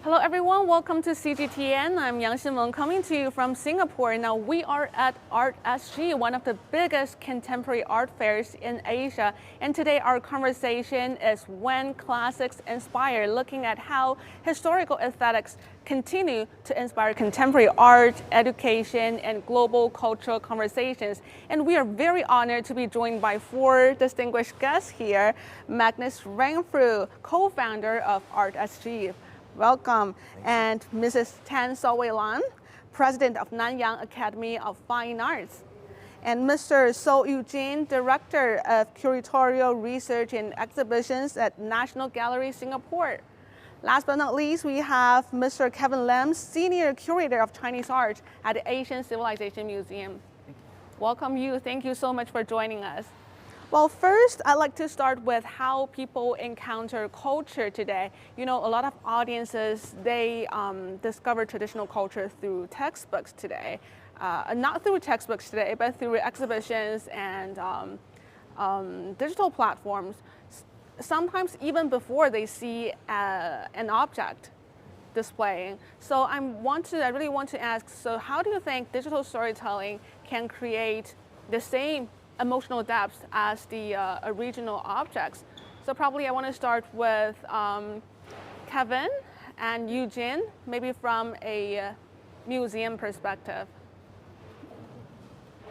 Hello everyone, welcome to CGTN. I'm Yang Xinwen coming to you from Singapore. Now we are at Art SG, one of the biggest contemporary art fairs in Asia. And today our conversation is When Classics Inspire, looking at how historical aesthetics continue to inspire contemporary art, education, and global cultural conversations. And we are very honored to be joined by four distinguished guests here. Magnus Renfrew, co-founder of Art SG. Welcome. And Mrs. Tan-Soh Wai Lan, President of Nanyang Academy of Fine Arts. And Mr. Seng Yu Jin, Director of Curatorial Research and Exhibitions at National Gallery, Singapore. Last but not least, we have Mr. Kevin Lam, Senior Curator of Chinese Art at the Asian Civilization Museum. Welcome you. Thank you so much for joining us. Well, first, I'd like to start with how people encounter culture today. You know, a lot of audiences, they discover traditional culture through textbooks today. Not through textbooks today, but through exhibitions and digital platforms. Sometimes even before they see an object displaying. So I really want to ask, so how do you think digital storytelling can create the same emotional depth as the original objects? So probably I want to start with Kevin and Eugene, maybe from a museum perspective.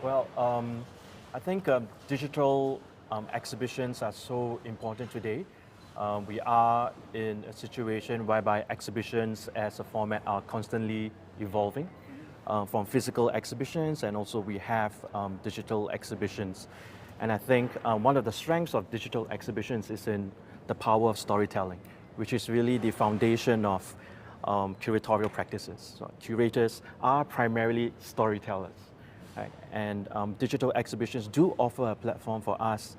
Well, I think digital exhibitions are so important today. We are in a situation whereby exhibitions as a format are constantly evolving. From physical exhibitions, and also we have digital exhibitions. And I think one of the strengths of digital exhibitions is in the power of storytelling, which is really the foundation of curatorial practices. So curators are primarily storytellers, right? And digital exhibitions do offer a platform for us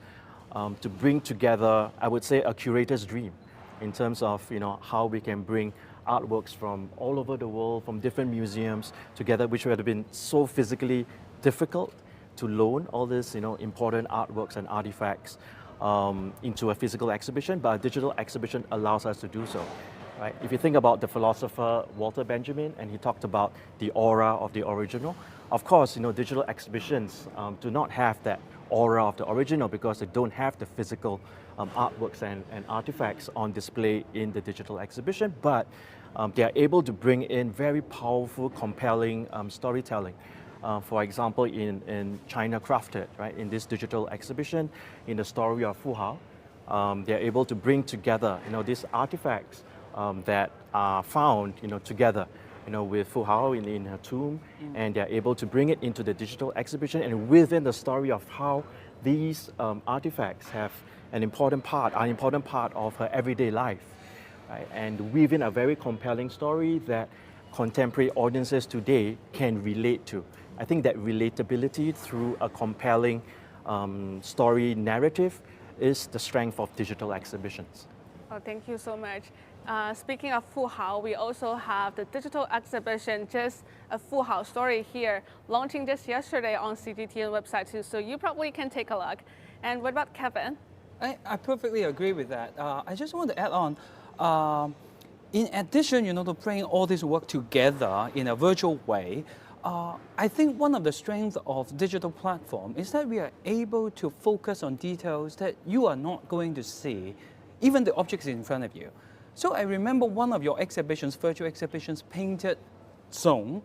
to bring together, I would say, a curator's dream in terms of how we can bring artworks from all over the world, from different museums together, which would have been so physically difficult to loan all these important artworks and artifacts into a physical exhibition, but a digital exhibition allows us to do so. Right? If you think about the philosopher Walter Benjamin, and he talked about the aura of the original, of course, digital exhibitions do not have that aura of the original because they don't have the physical artworks and artifacts on display in the digital exhibition, but they are able to bring in very powerful, compelling storytelling. For example, in China Crafted, right, in this digital exhibition, in the story of Fu Hao, they are able to bring together these artifacts that are found together with Fu Hao in her tomb, and they're able to bring it into the digital exhibition, and within the story of how these artifacts have an important part of her everyday life, right? And within a very compelling story that contemporary audiences today can relate to. I think that relatability through a compelling story narrative is the strength of digital exhibitions. Oh, thank you so much. Speaking of Fu Hao, we also have the digital exhibition, just a Fu Hao story here, launching just yesterday on CGTN website too, so you probably can take a look. And what about Kevin? I perfectly agree with that. I just want to add on, in addition, to bring all this work together in a virtual way, I think one of the strengths of digital platform is that we are able to focus on details that you are not going to see, even the objects in front of you. So I remember one of your exhibitions, virtual exhibitions, painted Song.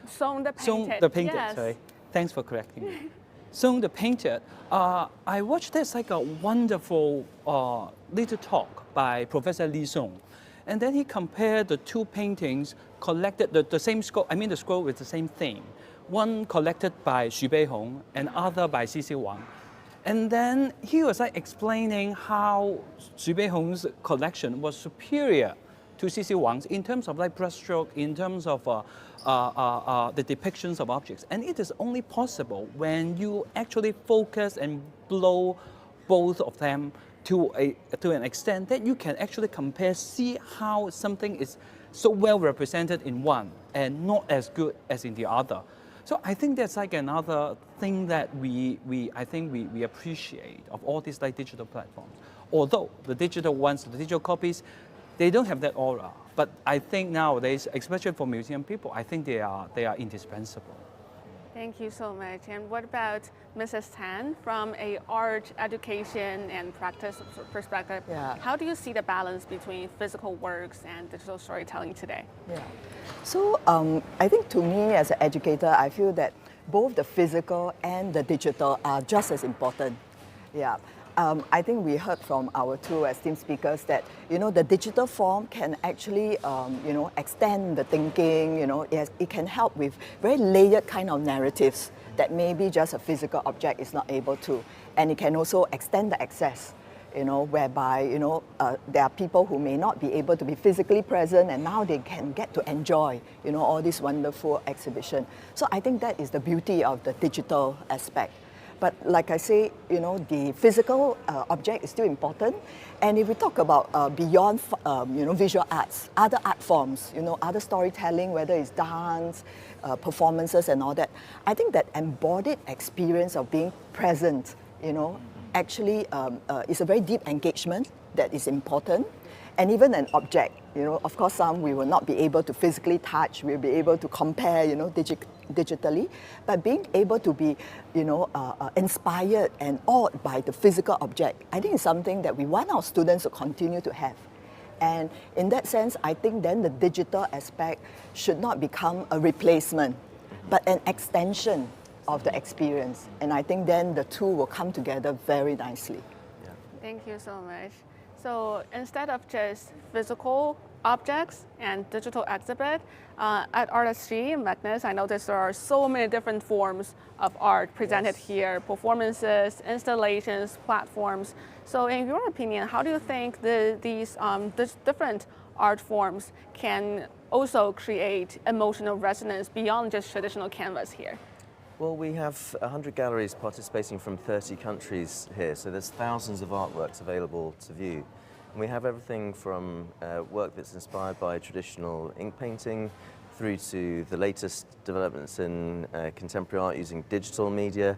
Song the painted. Song the painted, yes. sorry. Thanks for correcting me. Song the painted. I watched this like a wonderful little talk by Professor Lee Song. And then he compared the two paintings collected, the same scroll, the scroll with the same theme. One collected by Xu Beihong and other by C.C. Wang. And then he was explaining how Xu Beihong's collection was superior to C.C. Wang's in terms of brushstroke, in terms of the depictions of objects. And it is only possible when you actually focus and blow both of them to an extent that you can actually compare, see how something is so well represented in one and not as good as in the other. So I think that's another thing that we appreciate of all these digital platforms. Although the digital ones, the digital copies, they don't have that aura. But I think nowadays, especially for museum people, I think they are indispensable. Thank you so much. And what about Mrs. Tan from a art education and practice perspective? Yeah. How do you see the balance between physical works and digital storytelling today? Yeah. So I think to me as an educator, I feel that both the physical and the digital are just as important. Yeah. I think we heard from our two esteemed speakers that the digital form can actually extend the thinking. It can help with very layered kind of narratives that maybe just a physical object is not able to, and it can also extend the access. Whereby there are people who may not be able to be physically present, and now they can get to enjoy all this wonderful exhibition. So I think that is the beauty of the digital aspect. But like I say, the physical object is still important. And if we talk about beyond, visual arts, other art forms, other storytelling, whether it's dance, performances and all that, I think that embodied experience of being present, actually is a very deep engagement that is important. And even an object, of course some we will not be able to physically touch, we'll be able to compare, digitally, but being able to be, inspired and awed by the physical object, I think is something that we want our students to continue to have. And in that sense, I think then the digital aspect should not become a replacement, but an extension of the experience. And I think then the two will come together very nicely. Yeah. Thank you so much. So instead of just physical objects and digital exhibit, at ArtSG, Magnus, I noticed there are so many different forms of art presented here, performances, installations, platforms. So in your opinion, how do you think these different art forms can also create emotional resonance beyond just traditional canvas here? Well, we have 100 galleries participating from 30 countries here, so there's thousands of artworks available to view. And we have everything from work that's inspired by traditional ink painting through to the latest developments in contemporary art using digital media.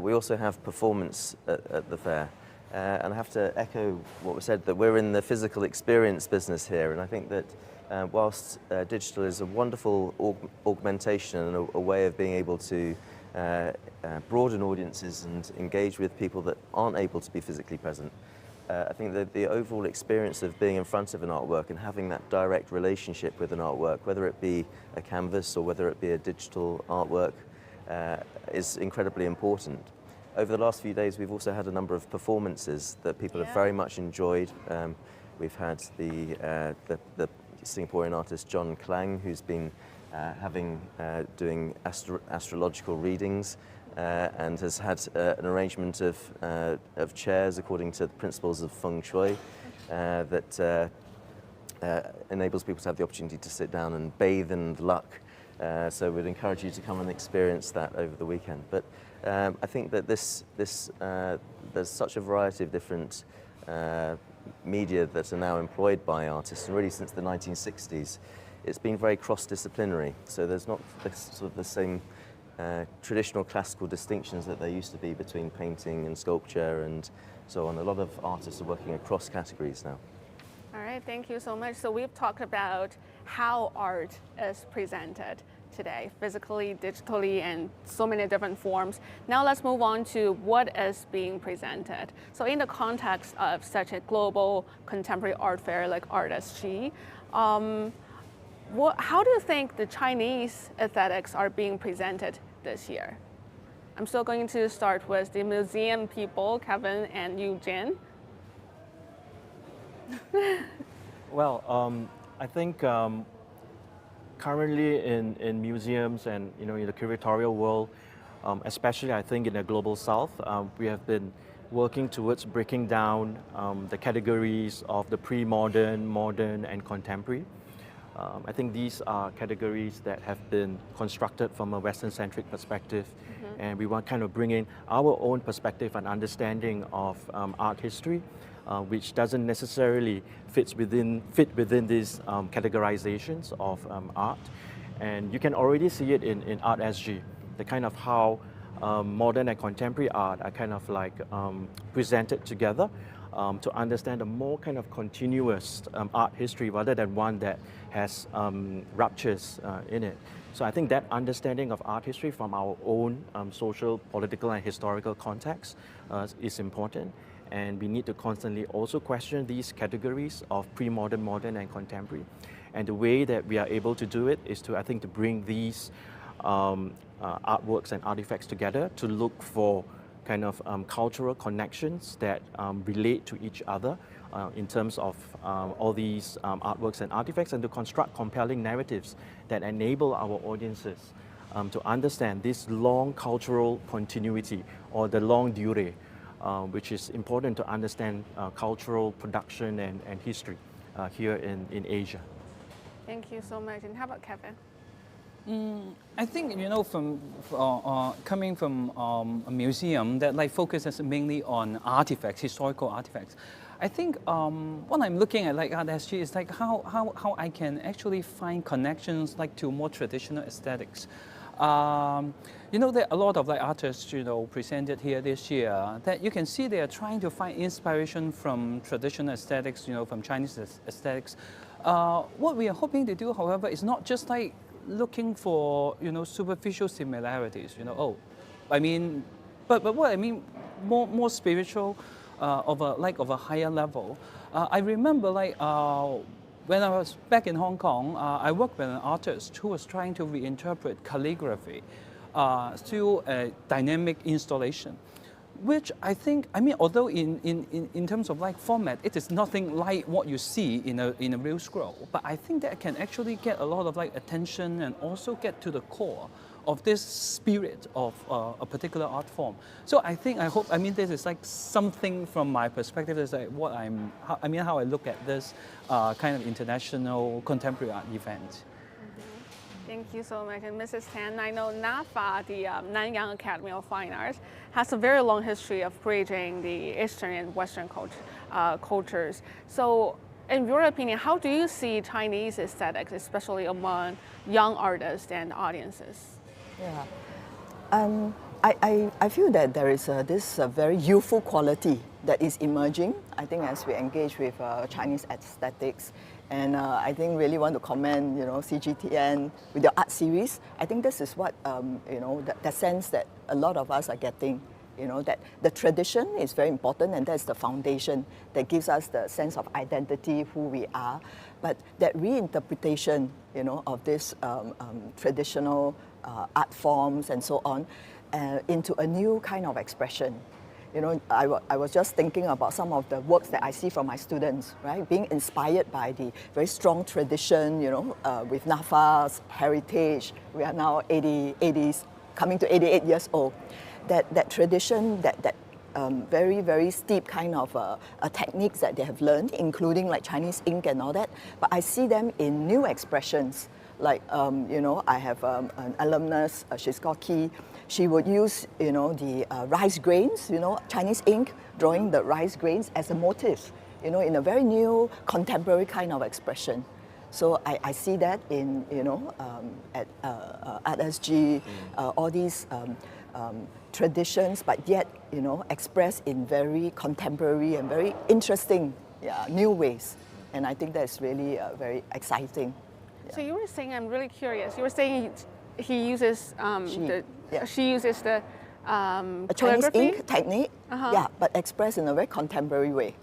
We also have performance at the fair. And I have to echo what was said, that we're in the physical experience business here, and I think that whilst digital is a wonderful augmentation and a way of being able to broaden audiences and engage with people that aren't able to be physically present, I think that the overall experience of being in front of an artwork and having that direct relationship with an artwork, whether it be a canvas or whether it be a digital artwork, is incredibly important. Over the last few days, we've also had a number of performances that people have very much enjoyed. We've had the Singaporean artist John Klang, who's been doing astrological readings and has had an arrangement of chairs according to the principles of feng shui that enables people to have the opportunity to sit down and bathe in luck. So we'd encourage you to come and experience that over the weekend. But I think that there's such a variety of different media that are now employed by artists, and really since the 1960s, it's been very cross-disciplinary. So there's not the same traditional classical distinctions that there used to be between painting and sculpture and so on. A lot of artists are working across categories now. All right, thank you so much. So we've talked about how art is presented today, physically, digitally, and so many different forms. Now let's move on to what is being presented. So in the context of such a global contemporary art fair like ArtSG, how do you think the Chinese aesthetics are being presented this year? I'm still going to start with the museum people, Kevin and Yu Jin. Well, I think currently in museums and in the curatorial world, especially I think in the global south, we have been working towards breaking down the categories of the pre-modern, modern, and contemporary. I think these are categories that have been constructed from a Western-centric perspective, and we want to kind of bring in our own perspective and understanding of art history, which doesn't necessarily fit within these categorizations of art. And you can already see it in ArtSG, the kind of how modern and contemporary art are kind of like presented together. to understand a more kind of continuous art history rather than one that has ruptures in it. So I think that understanding of art history from our own social, political and historical context is important. And we need to constantly also question these categories of pre-modern, modern and contemporary. And the way that we are able to do it is to, I think, to bring these artworks and artifacts together to look for kind of cultural connections that relate to each other in terms of all these artworks and artifacts, and to construct compelling narratives that enable our audiences to understand this long cultural continuity or the long durée, which is important to understand cultural production and history here in Asia. Thank you so much. And how about Kevin? I think, you know, from coming from a museum that like focuses mainly on artifacts, historical artifacts, I think what I'm looking at like Art SG is like how I can actually find connections like to more traditional aesthetics. You know, there are a lot of like artists, you know, presented here this year that you can see they are trying to find inspiration from traditional aesthetics, you know, from Chinese aesthetics. What we are hoping to do, however, is not just like looking for, you know, superficial similarities, you know, oh, I mean, but what I mean, more spiritual, of a higher level. I remember like when I was back in Hong Kong, I worked with an artist who was trying to reinterpret calligraphy through a dynamic installation, which I think, I mean, although in terms of like format, it is nothing like what you see in a real scroll, but I think that can actually get a lot of like attention and also get to the core of this spirit of a particular art form. So I hope, I mean, this is like something from my perspective, is like what how I look at this kind of international contemporary art event. Thank you so much. And Mrs. Tan, I know NAFA, the Nanyang Academy of Fine Arts, has a very long history of bridging the Eastern and Western cultures. So in your opinion, how do you see Chinese aesthetics, especially among young artists and audiences? Yeah, I feel that there is this very youthful quality that is emerging, I think, as we engage with Chinese aesthetics. And I think really want to commend, you know, CGTN with your art series. I think this is what, you know, the sense that a lot of us are getting, you know, that the tradition is very important, and that's the foundation that gives us the sense of identity, who we are. But that reinterpretation, you know, of this traditional art forms and so on into a new kind of expression. You know, I was just thinking about some of the works that I see from my students, right? Being inspired by the very strong tradition, you know, with NAFA's heritage. We are now 80s, coming to 88 years old. That tradition, that very, very steep kind of techniques that they have learned, including like Chinese ink and all that. But I see them in new expressions. Like, you know, I have an alumnus, she's called Ki. She would use, you know, the rice grains, you know, Chinese ink, drawing the rice grains as a motif, you know, in a very new contemporary kind of expression. So I see that in, you know, at Art SG, all these traditions, but yet, you know, expressed in very contemporary and very interesting, new ways. And I think that's really very exciting. So you were saying, I'm really curious, you were saying he uses she uses the a Chinese ink technique, but expressed in a very contemporary way.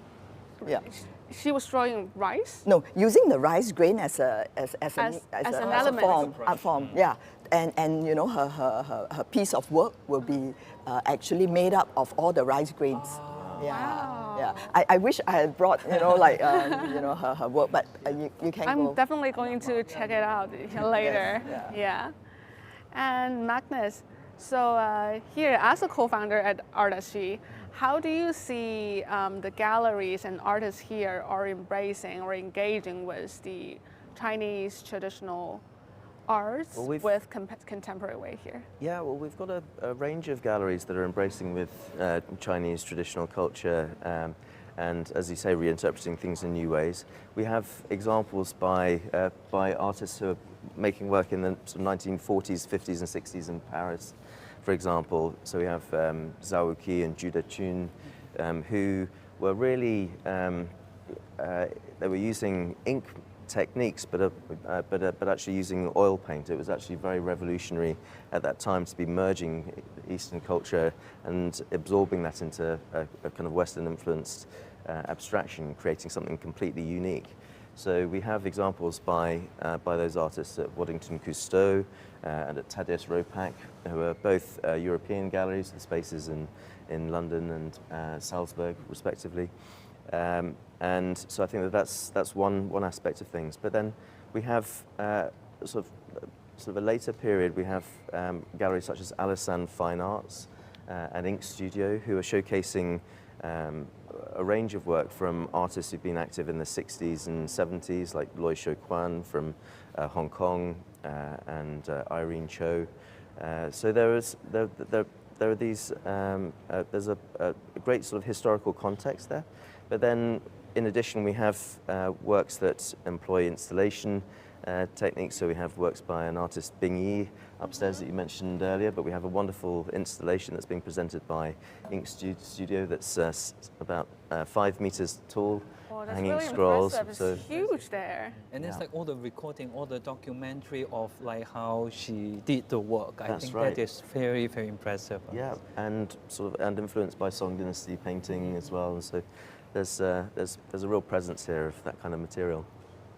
Yeah. She was drawing rice? No, using the rice grain as an element. Art form, yeah. And you know, her piece of work will be actually made up of all the rice grains. Wow. Yeah. I wish I had brought, you know, like, you know, her work, but you can I'm go. definitely going to check it out later. Yes, yeah. And Magnus, so here as a co-founder at Art SG, how do you see the galleries and artists here are embracing or engaging with the Chinese traditional arts with contemporary way here? Yeah, well, we've got a range of galleries that are embracing with Chinese traditional culture and, as you say, reinterpreting things in new ways. We have examples by artists who are making work in the sort of 1940s, 50s and 60s in Paris, for example. So we have Zhao Wuqi and Judah Chun, who were really, they were using ink techniques, but actually using oil paint. It was actually very revolutionary at that time to be merging Eastern culture and absorbing that into a kind of Western influenced abstraction, creating something completely unique. So we have examples by those artists at Waddington Cousteau and at Thaddeus Ropac, who are both European galleries, the spaces in London and Salzburg, respectively. And so I think that's one aspect of things. But then we have sort of a later period. We have galleries such as Alisand Fine Arts and Ink Studio, who are showcasing a range of work from artists who've been active in the 60s and 70s, like Loy Shou Kwan from Hong Kong and Irene Cho. So there are these. There's a great sort of historical context there, but then in addition we have works that employ installation techniques. So we have works by an artist, Bing Yi, upstairs that you mentioned earlier, but we have a wonderful installation that's being presented by Ink Studio that's about 5 meters tall, Oh, that's hanging really scrolls. impressive. It's huge there. And it's Yeah. like all the recording, all the documentary of like how she did the work. I That's think right. that is very, very impressive. Yeah, and influenced by Song Dynasty painting as well. And so there's a real presence here of that kind of material.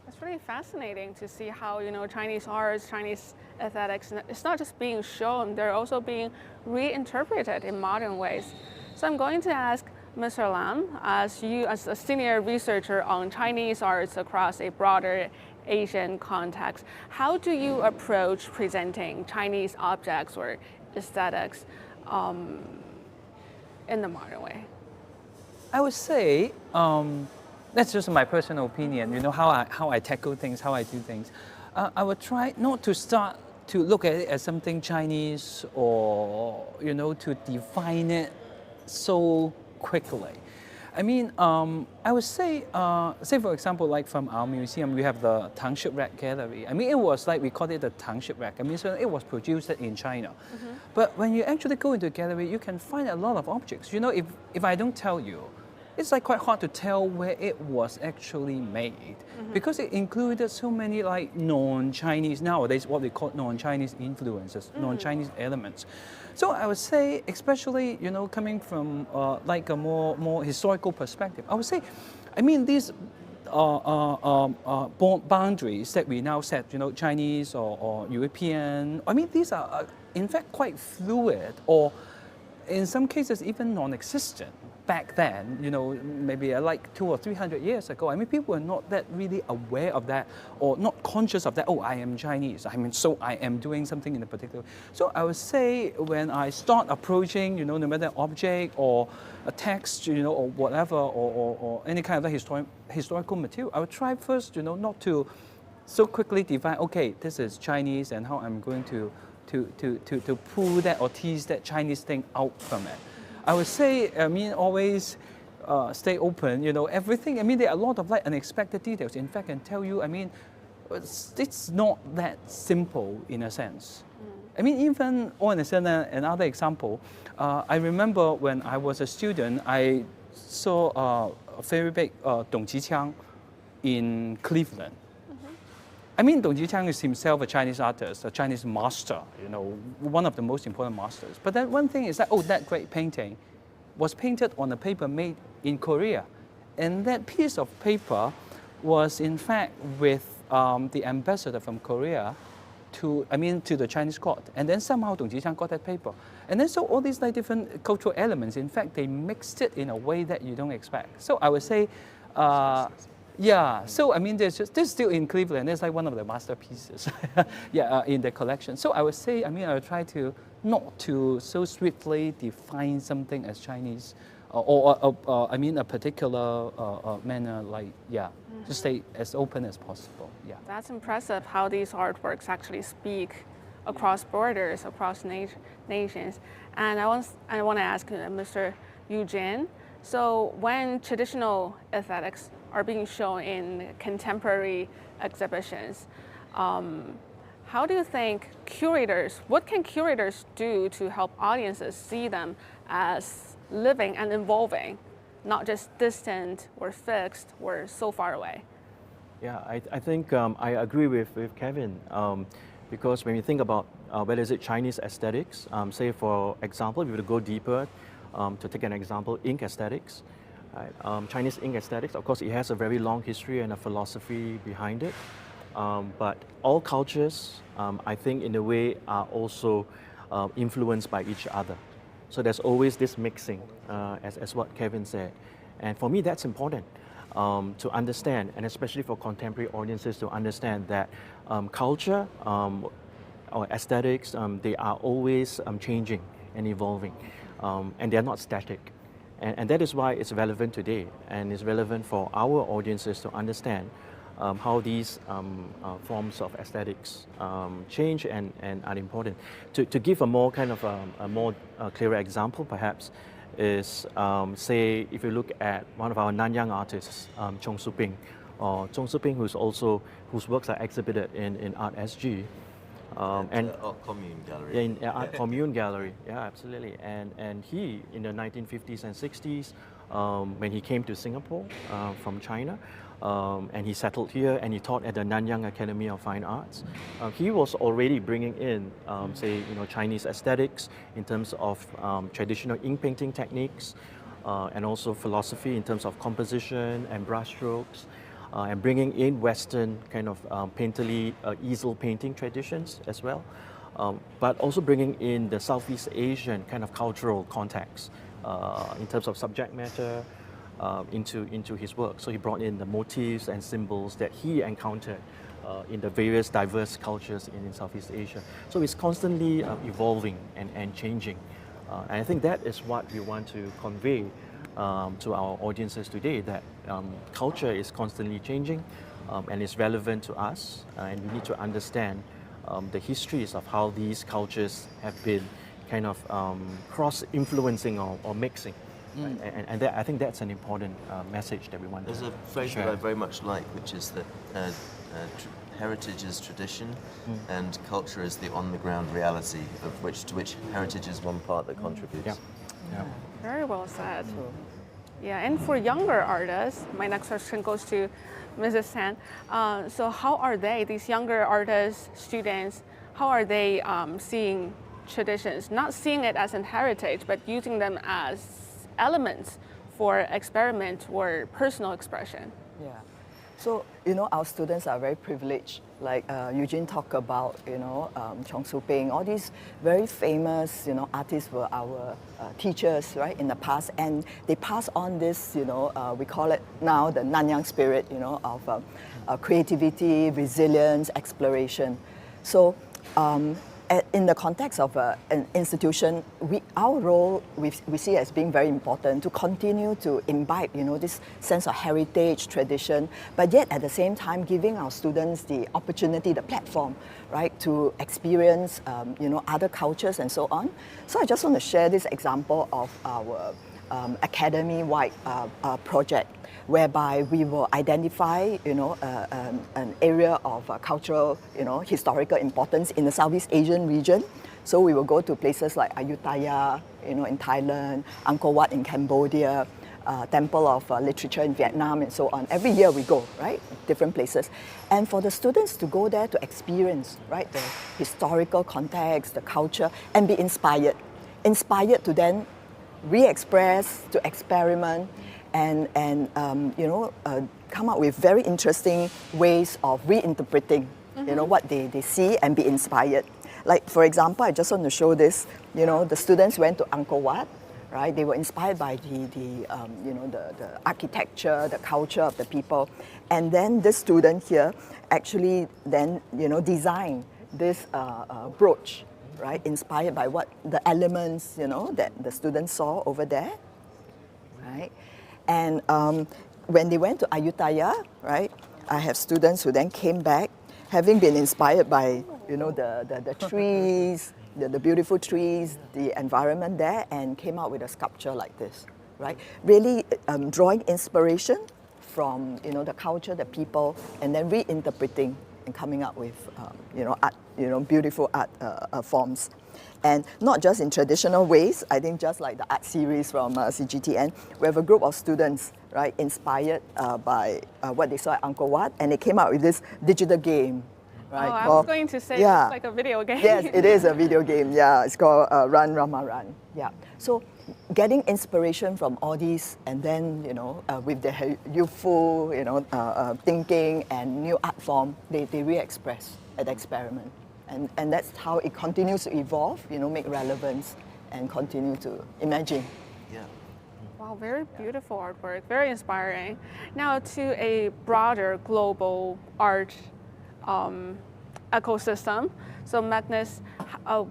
It's really fascinating to see how, you know, Chinese arts, Chinese aesthetics, it's not just being shown, they're also being reinterpreted in modern ways. So I'm going to ask Mr. Lam, as a senior researcher on Chinese arts across a broader Asian context, how do you approach presenting Chinese objects or aesthetics in the modern way? I would say that's just my personal opinion. You know how I tackle things, how I do things. I would try not to start to look at it as something Chinese or to define it so quickly. I mean, I would say for example, like from our museum, we have the Tang Shipwreck Gallery. I mean, it was like we called it the Tang Shipwreck. I mean, so it was produced in China. Mm-hmm. But when you actually go into a gallery, you can find a lot of objects. You know, if I don't tell you, it's like quite hard to tell where it was actually made, because it included so many like non-Chinese, nowadays what we call non-Chinese influences, non-Chinese elements. So I would say, especially coming from like a more historical perspective, I would say, I mean these boundaries that we now set, Chinese or European, I mean these are in fact quite fluid, or in some cases even non-existent. Back then, maybe like 200 or 300 years ago, I mean, people were not that really aware of that or not conscious of that. Oh, I am Chinese. I mean, so I am doing something in a particular way. So I would say when I start approaching, no matter object or a text, or whatever, or any kind of historical material, I would try first, not to so quickly define, okay, this is Chinese and how I'm going to pull that or tease that Chinese thing out from it. I would say, I mean, always stay open, everything. I mean, there are a lot of like unexpected details. In fact, I can tell you, I mean, it's not that simple in a sense. I mean, even another example, I remember when I was a student, I saw a very big Dong Jiqiang in Cleveland. I mean, Dong Jiqiang is himself a Chinese artist, a Chinese master, one of the most important masters. But then one thing is that, that great painting was painted on a paper made in Korea. And that piece of paper was in fact with the ambassador from Korea to the Chinese court. And then somehow Dong Jiqiang got that paper. And then so all these like different cultural elements, in fact, they mixed it in a way that you don't expect. So I would say, yeah, so I mean, this still in Cleveland. It's like one of the masterpieces, in the collection. So I would say, I mean, I would try to not to so swiftly define something as Chinese, or I mean, a particular manner. Like, to stay as open as possible. Yeah. That's impressive how these artworks actually speak across borders, across nations. And I want to ask Mr. Yu Jin. So when traditional aesthetics are being shown in contemporary exhibitions, how do you think what can curators do to help audiences see them as living and evolving not just distant or fixed or so far away. Yeah, I think I agree with Kevin, because when you think about whether is it Chinese aesthetics, say for example, if you were to go deeper, to take an example, ink aesthetics, right? Chinese ink aesthetics, of course, it has a very long history and a philosophy behind it, but all cultures, I think in a way, are also influenced by each other. So there's always this mixing, as what Kevin said. And for me, that's important to understand, and especially for contemporary audiences to understand that culture or aesthetics, they are always changing and evolving, and they're not static. And that is why it's relevant today, and it's relevant for our audiences to understand how these forms of aesthetics change and are important. To give a more kind of a more clearer example, perhaps, is say if you look at one of our Nanyang artists, Chong Su Ping, or Chong Su Ping, whose works are exhibited in Art SG. And Art Commune Gallery. Yeah, in Art Commune Gallery, yeah, absolutely. And he, in the 1950s and 60s, when he came to Singapore from China, and he settled here and he taught at the Nanyang Academy of Fine Arts, he was already bringing in, say, Chinese aesthetics in terms of traditional ink painting techniques, and also philosophy in terms of composition and brushstrokes, and bringing in Western kind of painterly easel painting traditions as well, but also bringing in the Southeast Asian kind of cultural context in terms of subject matter into his work. So he brought in the motifs and symbols that he encountered in the various diverse cultures in Southeast Asia. So it's constantly evolving and changing. And I think that is what we want to convey to our audiences today, that culture is constantly changing and is relevant to us, and we need to understand the histories of how these cultures have been kind of cross-influencing or mixing. Right? And I think that's an important message that we want There's to a phrase share. that I very much like, which is that heritage is tradition and culture is the on-the-ground reality, to which heritage is one part that contributes. Yeah. Yeah. Very well said. Yeah, and for younger artists, my next question goes to Mrs. Tan. So how are these younger artists, students, how are they seeing traditions? Not seeing it as an heritage, but using them as elements for experiment or personal expression. Yeah. So, our students are very privileged. Like Eugene talked about, Chong Su Ping, all these very famous, artists were our teachers, right, in the past. And they pass on this, we call it now the Nanyang spirit, of creativity, resilience, exploration. So, in the context of an institution, our role we see as being very important to continue to imbibe, this sense of heritage, tradition, but yet at the same time giving our students the opportunity, the platform, right, to experience, other cultures and so on. So I just want to share this example of our academy-wide project, whereby we will identify, an area of cultural, historical importance in the Southeast Asian region. So we will go to places like Ayutthaya, in Thailand, Angkor Wat in Cambodia, Temple of Literature in Vietnam, and so on. Every year we go, right, different places. And for the students to go there to experience, right, the historical context, the culture, and be inspired to then re-express, to experiment, and come up with very interesting ways of reinterpreting, what they see and be inspired. Like, for example, I just want to show this. The students went to Angkor Wat, right? They were inspired by the architecture, the culture of the people, and then this student here actually then designed this brooch, right? Inspired by what the elements that the students saw over there, right? And when they went to Ayutthaya, right, I have students who then came back, having been inspired by the trees, the beautiful trees, the environment there, and came out with a sculpture like this, right? Really drawing inspiration from the culture, the people, and then reinterpreting and coming up with art, beautiful art forms. And not just in traditional ways, I think just like the art series from CGTN, we have a group of students, right, inspired by what they saw at Angkor Wat, and they came out with this digital game. Right, I was going to say yeah. it's like a video game. Yes, it is a video game. Yeah, it's called Run Rama Run. Yeah. So getting inspiration from all these, and then with their youthful thinking and new art form, they re-express and experiment, and that's how it continues to evolve. Make relevance and continue to imagine. Yeah. Wow, very beautiful artwork, very inspiring. Now to a broader global art ecosystem. So Magnus,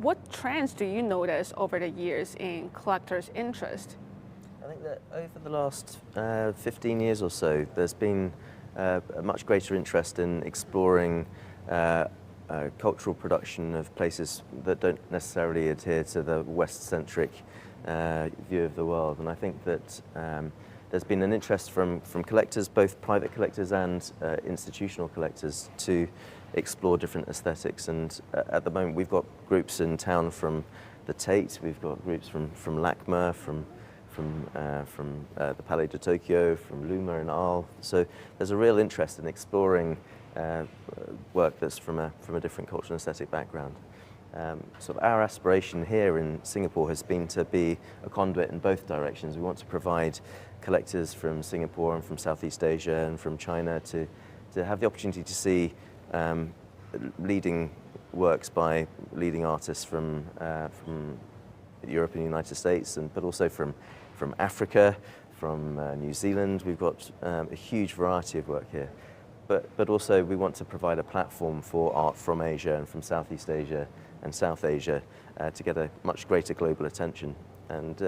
what trends do you notice over the years in collectors' interest? I think that over the last 15 years or so, there's been a much greater interest in exploring cultural production of places that don't necessarily adhere to the West-centric view of the world. And I think that there's been an interest from collectors, both private collectors and institutional collectors, to explore different aesthetics. And at the moment, we've got groups in town from the Tate, we've got groups from LACMA, from the Palais de Tokyo, from Luma and Arles. So there's a real interest in exploring work that's from a different cultural and aesthetic background. Sort of our aspiration here in Singapore has been to be a conduit in both directions. We want to provide collectors from Singapore and from Southeast Asia and from China to have the opportunity to see leading works by leading artists from Europe and the United States, but also from Africa, from New Zealand. We've got a huge variety of work here. But also we want to provide a platform for art from Asia and from Southeast Asia and South Asia to get a much greater global attention. And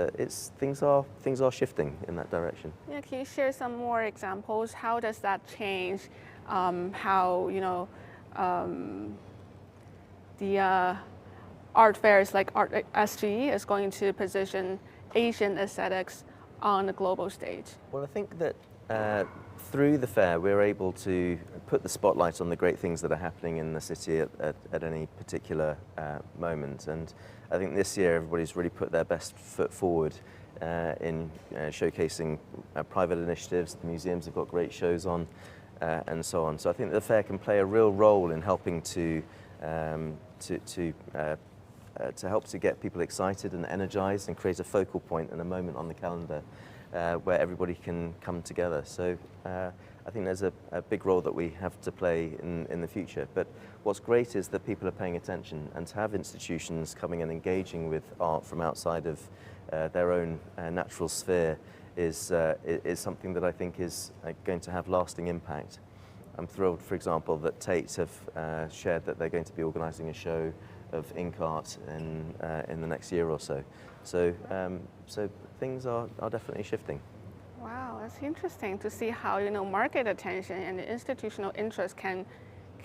things are shifting in that direction. Yeah, can you share some more examples? How does that change how the art fairs like Art SG is going to position Asian aesthetics on the global stage? Well, I think that through the fair we're able to put the spotlight on the great things that are happening in the city at any particular moment. And I think this year everybody's really put their best foot forward in showcasing private initiatives. The museums have got great shows on and so on. So I think the fair can play a real role in helping to help to get people excited and energized and create a focal point and a moment on the calendar where everybody can come together. So I think there's a big role that we have to play in the future. But what's great is that people are paying attention, and to have institutions coming and engaging with art from outside of their own natural sphere is something that I think is going to have lasting impact. I'm thrilled, for example, that Tate have shared that they're going to be organising a show of ink art in the next year or so. So things are definitely shifting. Wow, that's interesting to see how market attention and the institutional interest can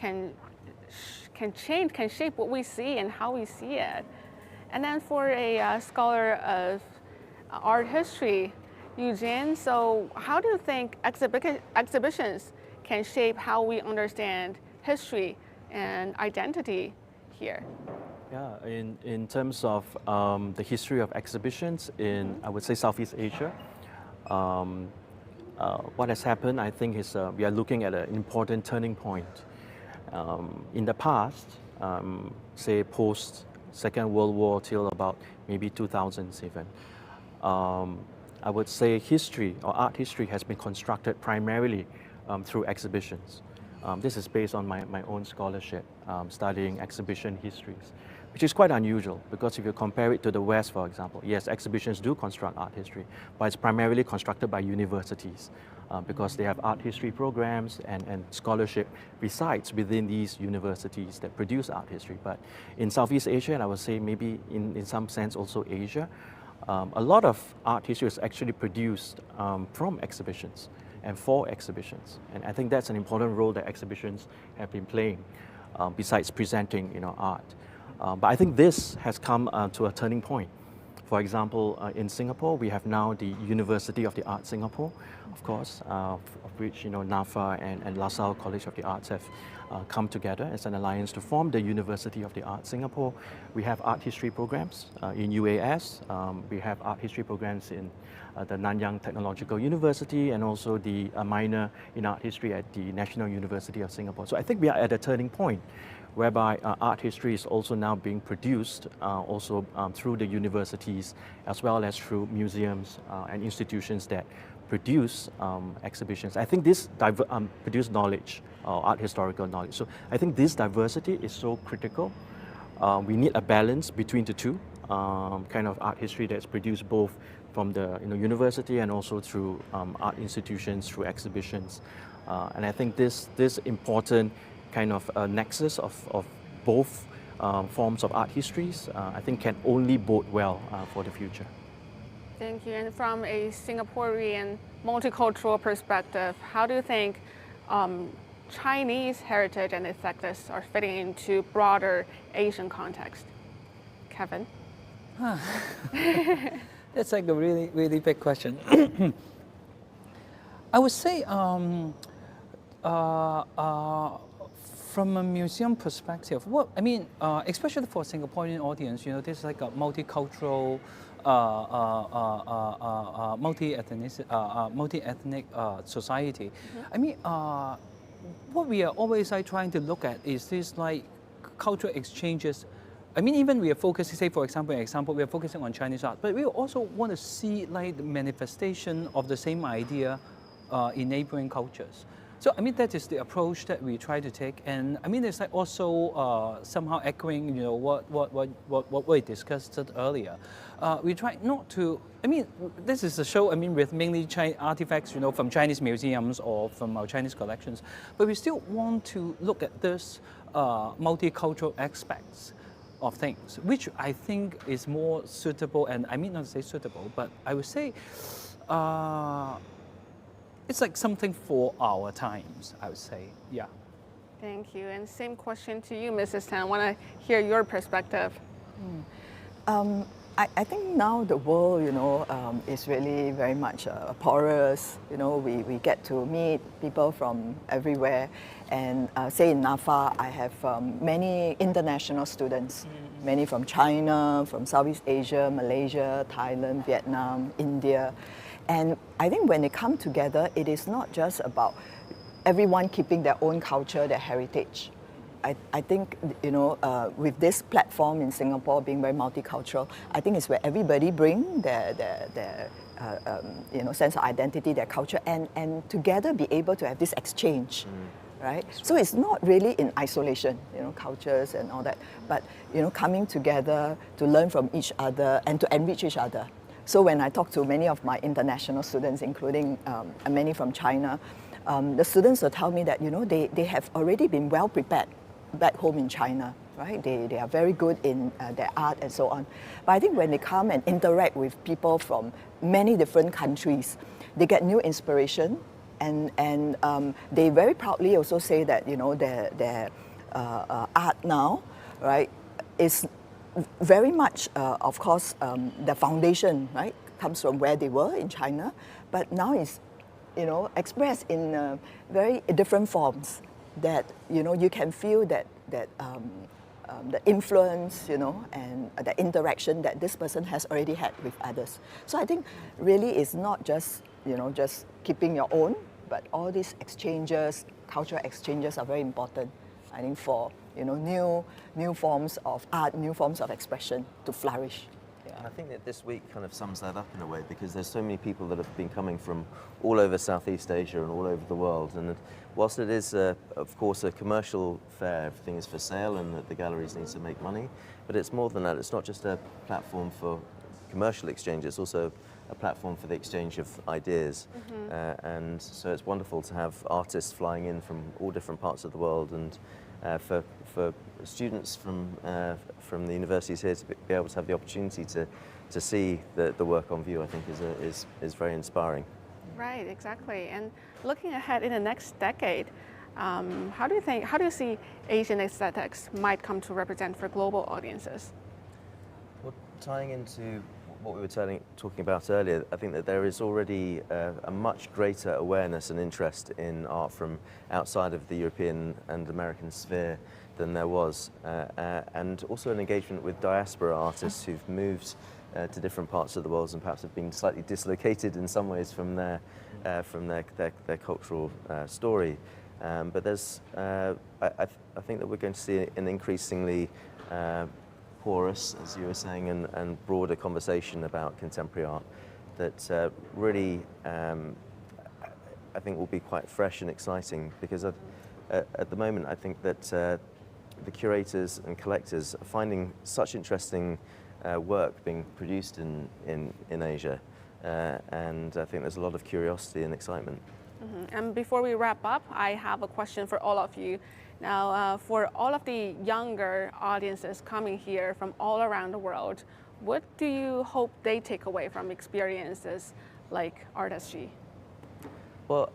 change, can shape what we see and how we see it. And then for a scholar of art history, Yu Jin, so how do you think exhibitions can shape how we understand history and identity here? Yeah, in terms of the history of exhibitions in, I would say, Southeast Asia, what has happened, I think, is we are looking at an important turning point. In the past, say post Second World War till about maybe 2007, I would say history or art history has been constructed primarily through exhibitions. This is based on my own scholarship, studying exhibition histories, which is quite unusual because if you compare it to the West, for example, yes, exhibitions do construct art history, but it's primarily constructed by universities because they have art history programs and scholarship resides within these universities that produce art history. But in Southeast Asia, and I would say maybe in some sense also Asia, a lot of art history is actually produced from exhibitions and for exhibitions. And I think that's an important role that exhibitions have been playing besides presenting art. But I think this has come to a turning point. For example, in Singapore, we have now the University of the Arts Singapore, of course, of which NAFA and LaSalle College of the Arts have come together as an alliance to form the University of the Arts Singapore. We have art history programs in UAS. We have art history programs in the Nanyang Technological University, and also the minor in art history at the National University of Singapore. So I think we are at a turning point whereby art history is also now being produced also through the universities, as well as through museums and institutions that produce exhibitions. I think this produce knowledge, art historical knowledge. So I think this diversity is so critical. We need a balance between the two, kind of art history that's produced both from the university and also through art institutions, through exhibitions. And I think this important kind of nexus of both forms of art histories, I think can only bode well for the future. Thank you. And from a Singaporean multicultural perspective, how do you think Chinese heritage and aesthetics are fitting into broader Asian context? Kevin? That's like a really, really big question. I would say from a museum perspective, especially for Singaporean audience, there's like a multicultural, multi-ethnic society. Mm-hmm. What we are always trying to look at is this like cultural exchanges. Even we are focusing, say for example, we are focusing on Chinese art, but we also want to see like the manifestation of the same idea in neighboring cultures. So that is the approach that we try to take, and it's like also somehow echoing, what we discussed earlier. We try not to. This is a show. With mainly artifacts, from Chinese museums or from our Chinese collections, but we still want to look at this multicultural aspects of things, which I think is more suitable, and not say suitable, but I would say. It's like something for our times, I would say, yeah. Thank you, and same question to you, Mrs. Tan. I want to hear your perspective. I think now the world, is really very much porous. We get to meet people from everywhere, and say in NAFA, I have many international students, many from China, from Southeast Asia, Malaysia, Thailand, Vietnam, India. And I think when they come together, it is not just about everyone keeping their own culture, their heritage. I think, with this platform in Singapore being very multicultural, I think it's where everybody bring their sense of identity, their culture, and together be able to have this exchange, right? So it's not really in isolation, cultures and all that, but, coming together to learn from each other and to enrich each other. So when I talk to many of my international students, including many from China, the students will tell me that they have already been well prepared back home in China, right? They are very good in their art and so on. But I think when they come and interact with people from many different countries, they get new inspiration, and they very proudly also say that their art now, right, is very much, of course, the foundation, right, comes from where they were in China, but now is, expressed in very different forms that, you can feel that the influence, and the interaction that this person has already had with others. So I think really it's not just, just keeping your own, but all these exchanges, cultural exchanges are very important, I think, for new forms of art, new forms of expression to flourish. Yeah. And I think that this week kind of sums that up in a way, because there's so many people that have been coming from all over Southeast Asia and all over the world. And whilst it is, of course, a commercial fair, everything is for sale and the galleries need to make money, but it's more than that. It's not just a platform for commercial exchange, it's also a platform for the exchange of ideas. Mm-hmm. And so it's wonderful to have artists flying in from all different parts of the world, and for students from the universities here to be able to have the opportunity to see the work on view, I think is very inspiring. Right, exactly. And looking ahead in the next decade, how do you see Asian aesthetics might come to represent for global audiences? Well, tying into what we were talking about earlier, I think that there is already a much greater awareness and interest in art from outside of the European and American sphere than there was, and also an engagement with diaspora artists who've moved to different parts of the world and perhaps have been slightly dislocated in some ways from their cultural story. But there's, I think that we're going to see an increasingly porous, as you were saying, and broader conversation about contemporary art that really, I think, will be quite fresh and exciting, because at the moment I think that the curators and collectors are finding such interesting work being produced in Asia, and I think there's a lot of curiosity and excitement. Mm-hmm. And before we wrap up, I have a question for all of you. Now, for all of the younger audiences coming here from all around the world, what do you hope they take away from experiences like Art SG? Well,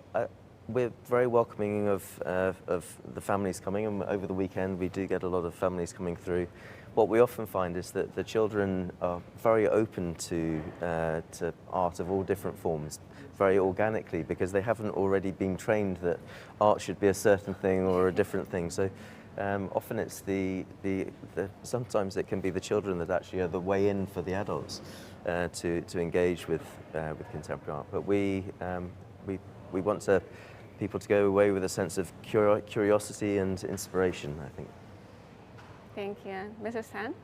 we're very welcoming of the families coming, and over the weekend we do get a lot of families coming through. What we often find is that the children are very open to art of all different forms, very organically, because they haven't already been trained that art should be a certain thing or a different thing. So often it's sometimes it can be the children that actually are the way in for the adults to engage with contemporary art. But we want people to go away with a sense of curiosity and inspiration, I think. Thank you. Mrs. Tan?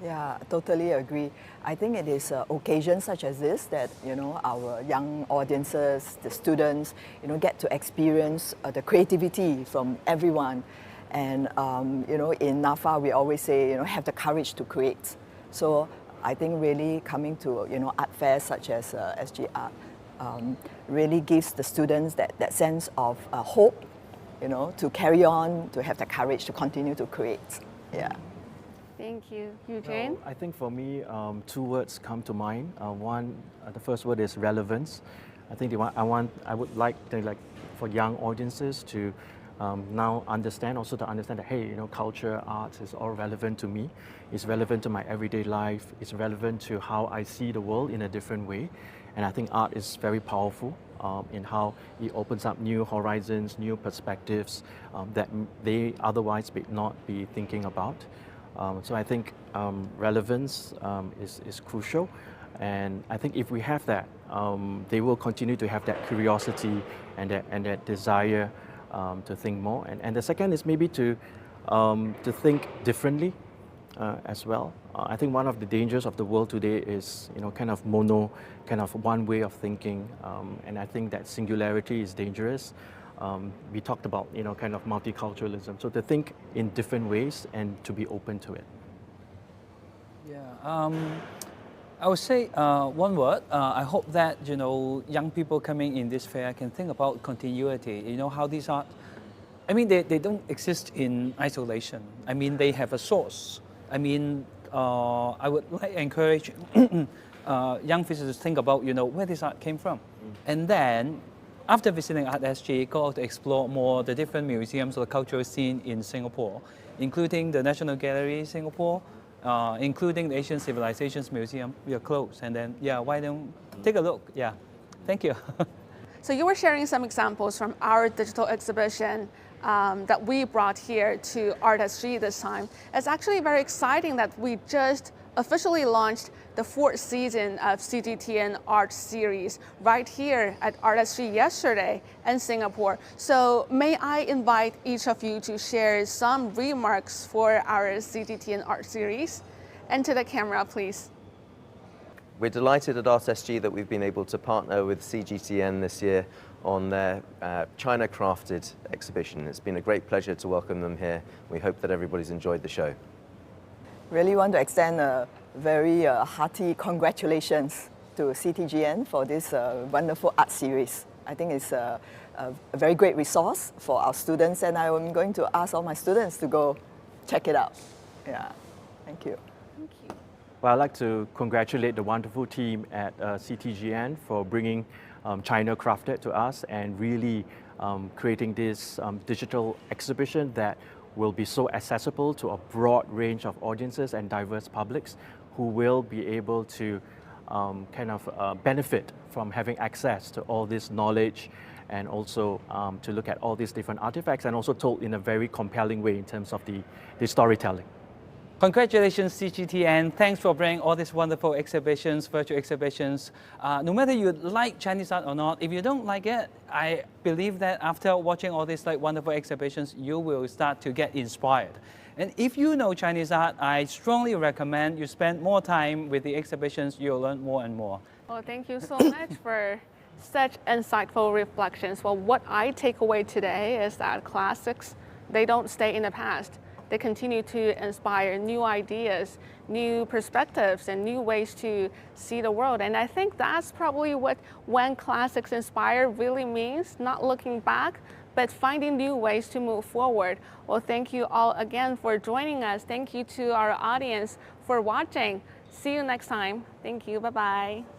Yeah, totally agree. I think it is occasions such as this that, our young audiences, the students, get to experience the creativity from everyone. And, in NAFA we always say, have the courage to create. So I think really coming to, art fairs such as SG Art really gives the students that sense of hope, to carry on, to have the courage to continue to create. Yeah. Thank you. Eugene? Well, I think for me, two words come to mind. The first word is relevance. I think I would like for young audiences to now understand that, hey, culture, art is all relevant to me. It's relevant to my everyday life. It's relevant to how I see the world in a different way. And I think art is very powerful in how it opens up new horizons, new perspectives that they otherwise may not be thinking about. So I think relevance is crucial, and I think if we have that, they will continue to have that curiosity and that desire to think more. And the second is maybe to think differently as well. I think one of the dangers of the world today is kind of one way of thinking, and I think that singularity is dangerous. We talked about kind of multiculturalism, so to think in different ways and to be open to it. Yeah, I would say one word. I hope that young people coming in this fair can think about continuity. How these art, I mean, they don't exist in isolation. I mean, they have a source. I mean, I would like to encourage young visitors to think about where this art came from, and then, after visiting Art SG, go out to explore more the different museums or the cultural scene in Singapore, including the National Gallery Singapore, including the Asian Civilizations Museum. We are close, and then, why don't take a look? Yeah, thank you. So you were sharing some examples from our digital exhibition that we brought here to Art SG this time. It's actually very exciting that we just officially launched the 4th season of CGTN Art Series right here at Art SG yesterday in Singapore. So may I invite each of you to share some remarks for our CGTN Art Series? And to the camera, please. We're delighted at Art SG that we've been able to partner with CGTN this year on their China Crafted exhibition. It's been a great pleasure to welcome them here. We hope that everybody's enjoyed the show. Really want to extend a very hearty congratulations to CGTN for this wonderful art series. I think it's a very great resource for our students, and I'm going to ask all my students to go check it out. Yeah, thank you. Thank you. Well, I'd like to congratulate the wonderful team at CGTN for bringing China Crafted to us and really creating this digital exhibition that will be so accessible to a broad range of audiences and diverse publics who will be able to kind of benefit from having access to all this knowledge, and also to look at all these different artifacts, and also told in a very compelling way in terms of the storytelling. Congratulations, CGTN. Thanks for bringing all these wonderful exhibitions, virtual exhibitions. No matter you like Chinese art or not, if you don't like it, I believe that after watching all these wonderful exhibitions, you will start to get inspired. And if you know Chinese art, I strongly recommend you spend more time with the exhibitions. You'll learn more and more. Well, thank you so much for such insightful reflections. Well, what I take away today is that classics, they don't stay in the past. They continue to inspire new ideas, new perspectives, and new ways to see the world. And I think that's probably what when classics inspire really means, not looking back, but finding new ways to move forward. Well, thank you all again for joining us. Thank you to our audience for watching. See you next time. Thank you. Bye-bye.